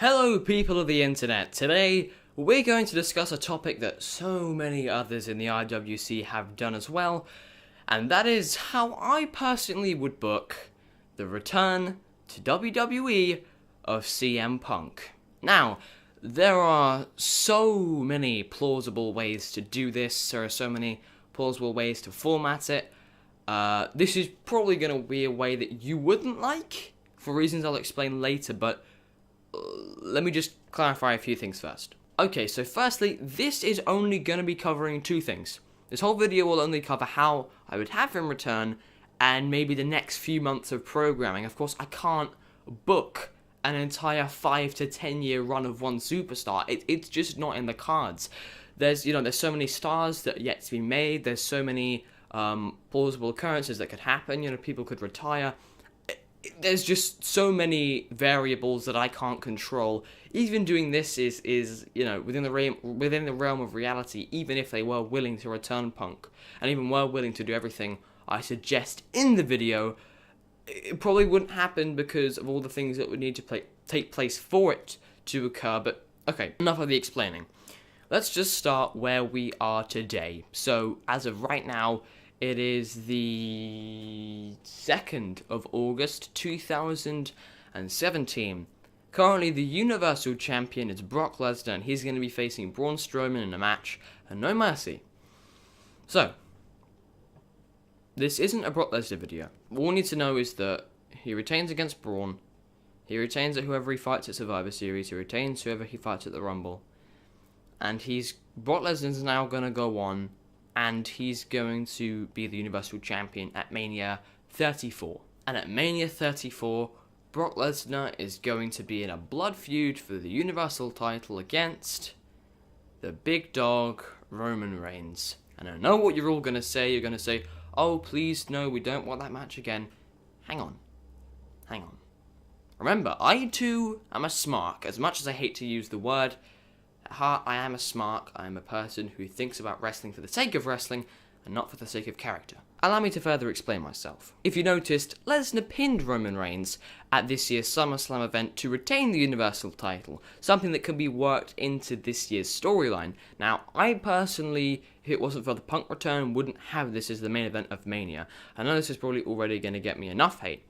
Hello people of the internet, today we're going to discuss a topic that so many others in the IWC have done as well, and that is how I personally would book the return to WWE of CM Punk. Now, there are so many plausible ways to do this, there are so many plausible ways to format it. This is probably going to be a way that you wouldn't like, for reasons I'll explain later, but let me just clarify a few things first. Okay, so firstly, this is only going to be covering two things. This whole video will only cover how I would have him return, and maybe the next few months of programming. Of course, I can't book an entire 5 to 10 year run of one superstar. It's just not in the cards. There's so many stars that are yet to be made. There's so many plausible occurrences that could happen. People could retire. There's just so many variables that I can't control. Even doing this is within the realm of reality, even if they were willing to return Punk, and even were willing to do everything I suggest in the video, it probably wouldn't happen because of all the things that would need to take place for it to occur. But okay, enough of the explaining. Let's just start where we are today. So, as of right now, it is the 2nd of August, 2017. Currently, the Universal Champion is Brock Lesnar, and he's going to be facing Braun Strowman in a match, and no mercy. So, this isn't a Brock Lesnar video. All we need to know is that he retains against Braun, he retains at whoever he fights at Survivor Series, he retains whoever he fights at the Rumble, and Brock Lesnar's now going to go on, and he's going to be the Universal Champion at Mania 34. And at Mania 34, Brock Lesnar is going to be in a blood feud for the Universal title against the big dog, Roman Reigns. And I know what you're all going to say. You're going to say, oh, please, no, we don't want that match again. Hang on. Remember, I too am a smark. As much as I hate to use the word, at heart, I am a smark. I am a person who thinks about wrestling for the sake of wrestling and not for the sake of character. Allow me to further explain myself. If you noticed, Lesnar pinned Roman Reigns at this year's SummerSlam event to retain the Universal title, something that can be worked into this year's storyline. Now, I personally, if it wasn't for the Punk return, wouldn't have this as the main event of Mania. I know this is probably already going to get me enough hate.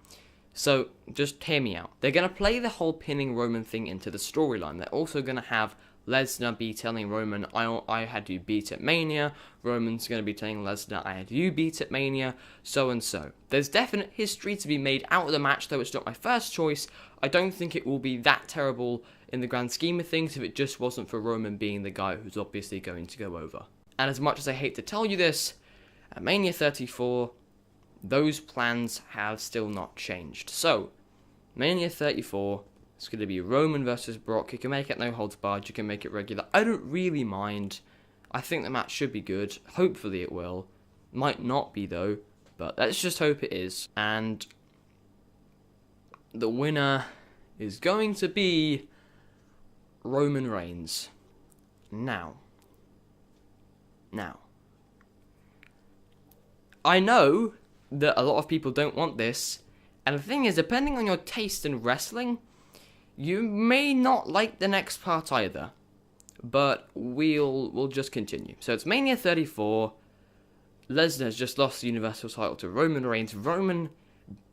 So, just hear me out. They're going to play the whole pinning Roman thing into the storyline. They're also going to have Lesnar be telling Roman, I had you beat at Mania. Roman's going to be telling Lesnar, I had you beat at Mania, so and so. There's definite history to be made out of the match, though it's not my first choice. I don't think it will be that terrible in the grand scheme of things if it just wasn't for Roman being the guy who's obviously going to go over. And as much as I hate to tell you this, at Mania 34, those plans have still not changed. So, Mania 34... it's going to be Roman versus Brock. You can make it no holds barred. You can make it regular. I don't really mind. I think the match should be good. Hopefully it will. Might not be though. But let's just hope it is. And the winner is going to be Roman Reigns. Now. I know that a lot of people don't want this. And the thing is, depending on your taste in wrestling, you may not like the next part either, but we'll just continue. So it's Mania 34. Lesnar has just lost the Universal title to Roman Reigns. Roman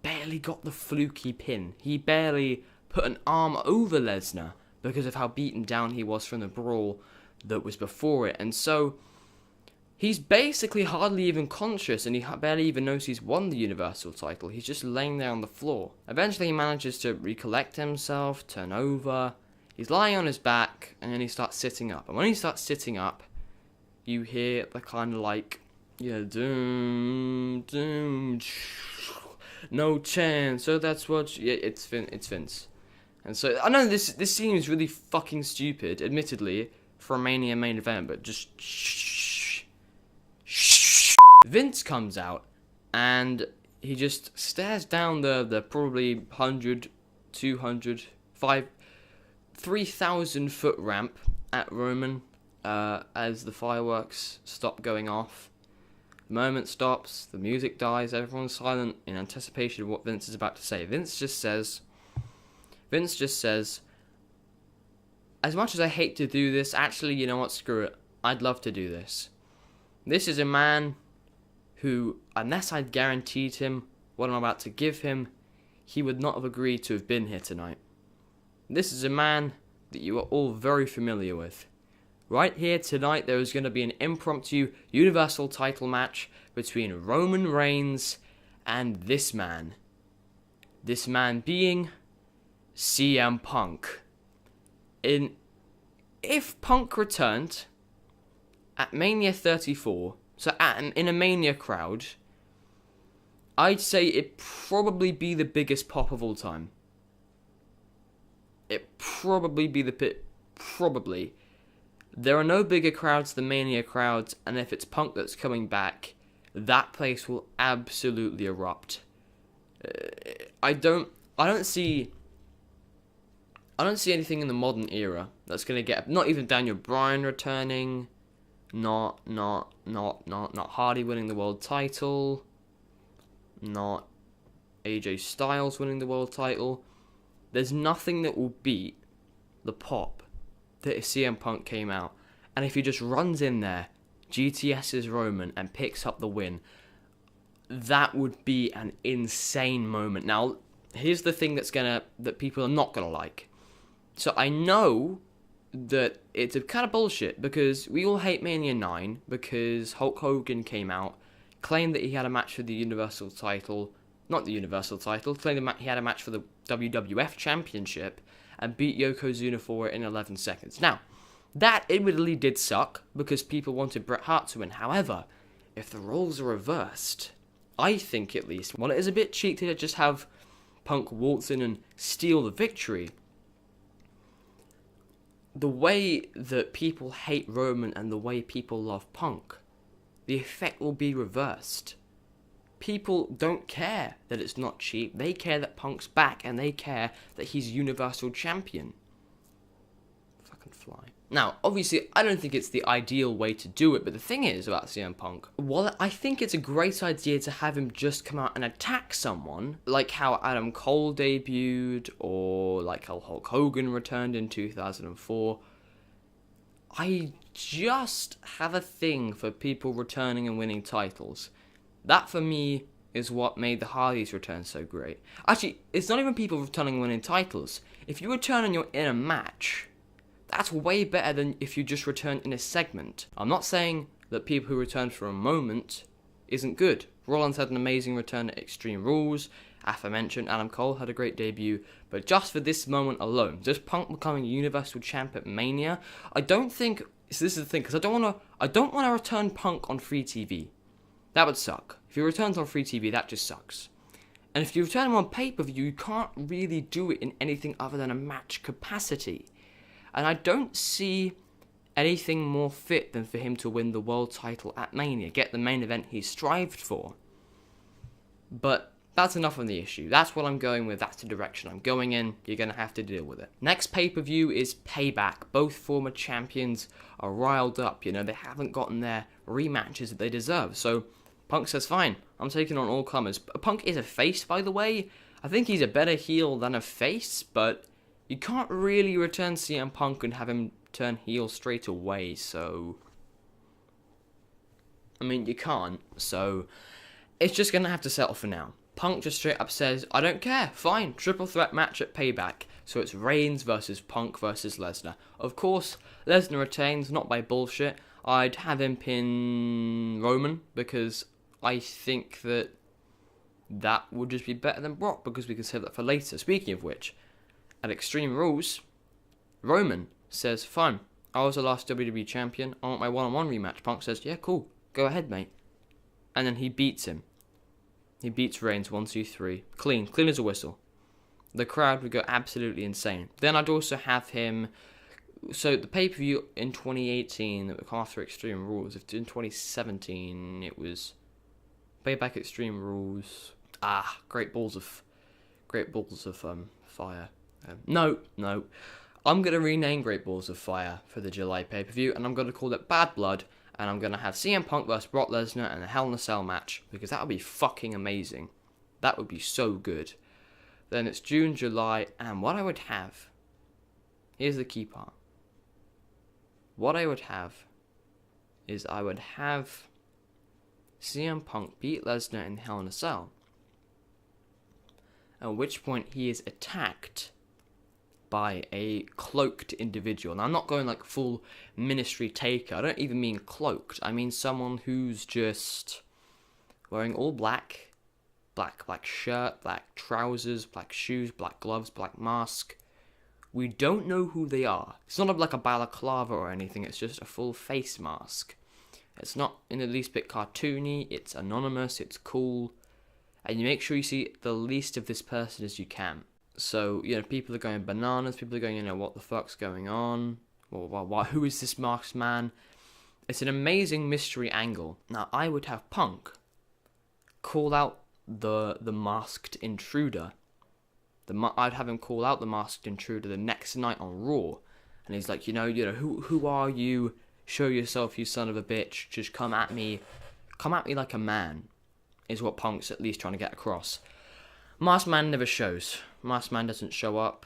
barely got the fluky pin. He barely put an arm over Lesnar because of how beaten down he was from the brawl that was before it. And so he's basically hardly even conscious, and he barely even knows he's won the Universal title. He's just laying there on the floor. Eventually he manages to recollect himself, turn over. He's lying on his back, and then he starts sitting up. And when he starts sitting up, you hear the kind of like, doom, no chance. So that's what, it's Vince. And so, I know this seems really fucking stupid, admittedly, for a Mania main event, but just Vince comes out, and he just stares down the probably 100, 200, 3,000 foot ramp at Roman as the fireworks stop going off. The moment stops, the music dies, everyone's silent in anticipation of what Vince is about to say. Vince just says, as much as I hate to do this, actually, you know what, screw it. I'd love to do this. This is a man who, unless I'd guaranteed him what I'm about to give him, he would not have agreed to have been here tonight. This is a man that you are all very familiar with. Right here tonight, there is going to be an impromptu Universal title match between Roman Reigns and this man. This man being CM Punk. If Punk returned at Mania 34, so in a Mania crowd, I'd say it'd probably be the biggest pop of all time. It'd probably be probably. There are no bigger crowds than Mania crowds, and if it's Punk that's coming back, that place will absolutely erupt. I don't see anything in the modern era that's gonna get, not even Daniel Bryan returning, not Hardy winning the world title, not AJ Styles winning the world title. There's nothing that will beat the pop that if CM Punk came out, and if he just runs in there, GTS's Roman, and picks up the win, that would be an insane moment. Now, here's the thing that people are not gonna like. So I know that it's a kind of bullshit, because we all hate Mania 9, because Hulk Hogan came out, claimed that he had a match for the Universal title, not the Universal title, claimed he had a match for the WWF Championship, and beat Yokozuna for it in 11 seconds. Now, that admittedly did suck, because people wanted Bret Hart to win. However, if the roles are reversed, I think at least, while it is a bit cheap to just have Punk waltz in and steal the victory, the way that people hate Roman and the way people love Punk, the effect will be reversed. People don't care that it's not cheap. They care that Punk's back, and they care that he's Universal Champion. Fucking fly. Now, obviously, I don't think it's the ideal way to do it, but the thing is about CM Punk, while I think it's a great idea to have him just come out and attack someone, like how Adam Cole debuted, or like how Hulk Hogan returned in 2004, I just have a thing for people returning and winning titles. That, for me, is what made the Hardys return so great. Actually, it's not even people returning and winning titles. If you return and you're in a match, that's way better than if you just return in a segment. I'm not saying that people who return for a moment isn't good. Rollins had an amazing return at Extreme Rules. Aforementioned Adam Cole had a great debut. But just for this moment alone, just Punk becoming Universal Champ at Mania, I don't think... So this is the thing, because I don't want to return Punk on free TV. That would suck. If he returns on free TV, that just sucks. And if you return him on pay-per-view, you can't really do it in anything other than a match capacity. And I don't see anything more fit than for him to win the world title at Mania, get the main event he strived for. But that's enough on the issue. That's what I'm going with. That's the direction I'm going in. You're going to have to deal with it. Next pay-per-view is Payback. Both former champions are riled up. You know, they haven't gotten their rematches that they deserve. So Punk says, fine, I'm taking on all comers. Punk is a face, by the way. I think he's a better heel than a face, but you can't really return CM Punk and have him turn heel straight away, so... I mean, you can't, so... It's just going to have to settle for now. Punk just straight up says, I don't care, fine, triple threat match at Payback. So it's Reigns versus Punk versus Lesnar. Of course, Lesnar retains, not by bullshit. I'd have him pin Roman, because I think that would just be better than Brock, because we can save that for later. Speaking of which, at Extreme Rules, Roman says, fine, I was the last WWE champion, I want my one-on-one rematch. Punk says, yeah, cool, go ahead, mate. And then he beats him. He beats Reigns 1, 2, 3. Clean as a whistle. The crowd would go absolutely insane. Then I'd also have him... So the pay-per-view in 2018 that would come after Extreme Rules, if in 2017 it was Payback Extreme Rules. Great balls of fire. No. I'm going to rename Great Balls of Fire for the July pay-per-view, and I'm going to call it Bad Blood, and I'm going to have CM Punk vs. Brock Lesnar and a Hell in a Cell match, because that would be fucking amazing. That would be so good. Then it's June, July, and what I would have... Here's the key part. what I would have is I would have CM Punk beat Lesnar in Hell in a Cell, at which point he is attacked by a cloaked individual. Now, I'm not going like full Ministry Taker. I don't even mean cloaked. I mean someone who's just wearing all black shirt, black trousers, black shoes, black gloves, black mask. We don't know who they are. It's not like a balaclava or anything. It's just a full face mask. It's not in the least bit cartoony. It's anonymous. It's cool. And you make sure you see the least of this person as you can. So, people are going bananas. People are going, what the fuck's going on? Who is this masked man? It's an amazing mystery angle. Now, I would have Punk call out the masked intruder. I'd have him call out the masked intruder the next night on Raw. And he's like, who are you? Show yourself, you son of a bitch. Just come at me. Come at me like a man, is what Punk's at least trying to get across. Masked Man never shows. Masked Man doesn't show up.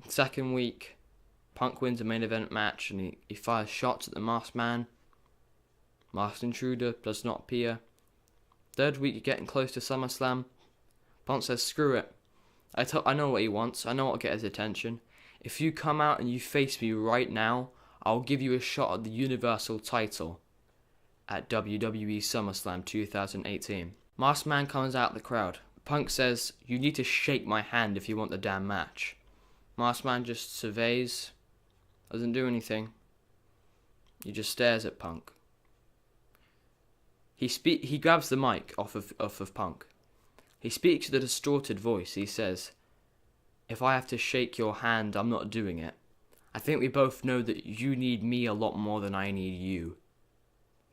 Second week, Punk wins a main event match and he fires shots at the Masked Man. Masked Intruder does not appear. Third week, you're getting close to SummerSlam. Punk says, screw it. I know what he wants. I know what will get his attention. If you come out and you face me right now, I'll give you a shot at the Universal title at WWE SummerSlam 2018. Masked Man comes out of the crowd. Punk says, you need to shake my hand if you want the damn match. Masked Man just surveys, doesn't do anything. He just stares at Punk. He grabs the mic off of Punk. He speaks with a distorted voice. He says, if I have to shake your hand, I'm not doing it. I think we both know that you need me a lot more than I need you.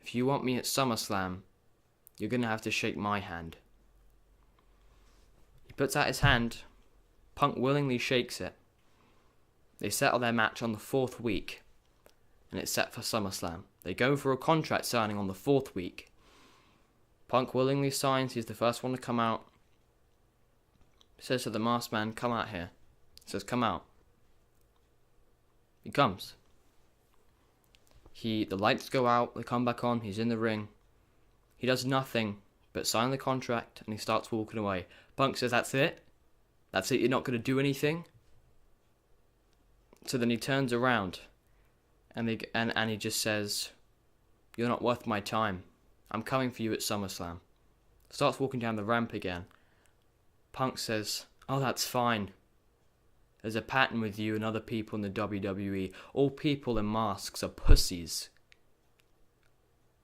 If you want me at SummerSlam, you're going to have to shake my hand. He puts out his hand. Punk willingly shakes it. They settle their match on the 4th week, and it's set for SummerSlam. They go for a contract signing on the 4th week. Punk willingly signs. He's the first one to come out. He says to the Masked Man, come out here. He says, come out. He comes. The lights go out, they come back on, he's in the ring. He does nothing but sign the contract and he starts walking away. Punk says, that's it? That's it, you're not going to do anything? So then he turns around and he just says, you're not worth my time. I'm coming for you at SummerSlam. Starts walking down the ramp again. Punk says, oh, that's fine. There's a pattern with you and other people in the WWE. All people in masks are pussies.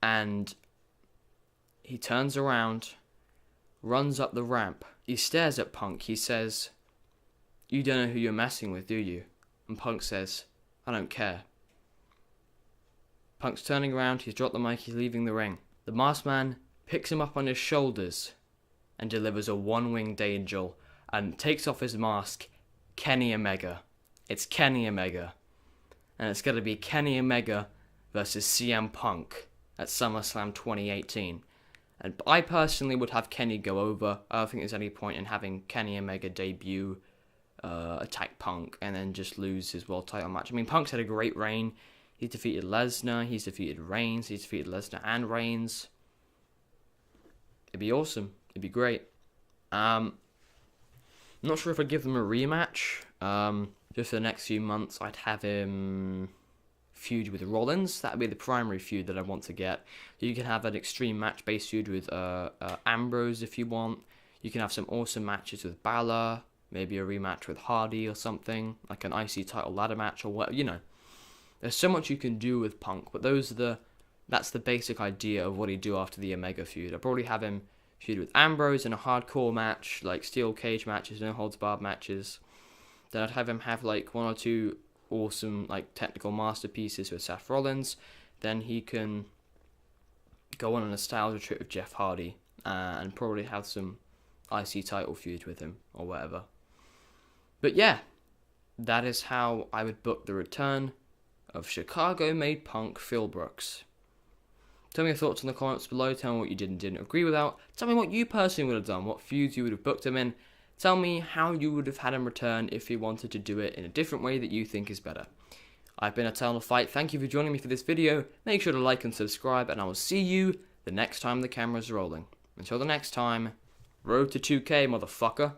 And he turns around, runs up the ramp. He stares at Punk. He says, you don't know who you're messing with, do you? And Punk says, I don't care. Punk's turning around. He's dropped the mic. He's leaving the ring. The Masked Man picks him up on his shoulders and delivers a one-winged angel and takes off his mask. Kenny Omega. It's Kenny Omega. And it's going to be Kenny Omega versus CM Punk at SummerSlam 2018. And I personally would have Kenny go over. I don't think there's any point in having Kenny Omega debut, attack Punk, and then just lose his world title match. I mean, Punk's had a great reign. He's defeated Lesnar, he's defeated Reigns, he's defeated Lesnar and Reigns. It'd be awesome. It'd be great. I'm not sure if I'd give them a rematch. Just for the next few months, I'd have him feud with Rollins. That would be the primary feud that I want to get. You can have an extreme match-based feud with Ambrose if you want. You can have some awesome matches with Balor. Maybe a rematch with Hardy or something. Like an IC title ladder match or what, There's so much you can do with Punk, but that's the basic idea of what he'd do after the Omega feud. I'd probably have him feud with Ambrose in a hardcore match, like steel cage matches, no holds barred matches. Then I'd have him have like 1 or 2 awesome like technical masterpieces with Seth Rollins. Then he can go on a nostalgia trip with Jeff Hardy and probably have some IC title feud with him or whatever. But yeah, that is how I would book the return of Chicago-made Punk Phil Brooks. Tell me your thoughts in the comments below. Tell me what you did and didn't agree with. Tell me what you personally would have done, what feuds you would have booked him in. Tell me how you would have had him return if he wanted to do it in a different way that you think is better. I've been Eternal Fight. Thank you for joining me for this video. Make sure to like and subscribe, and I will see you the next time the camera's rolling. Until the next time, road to 2K, motherfucker.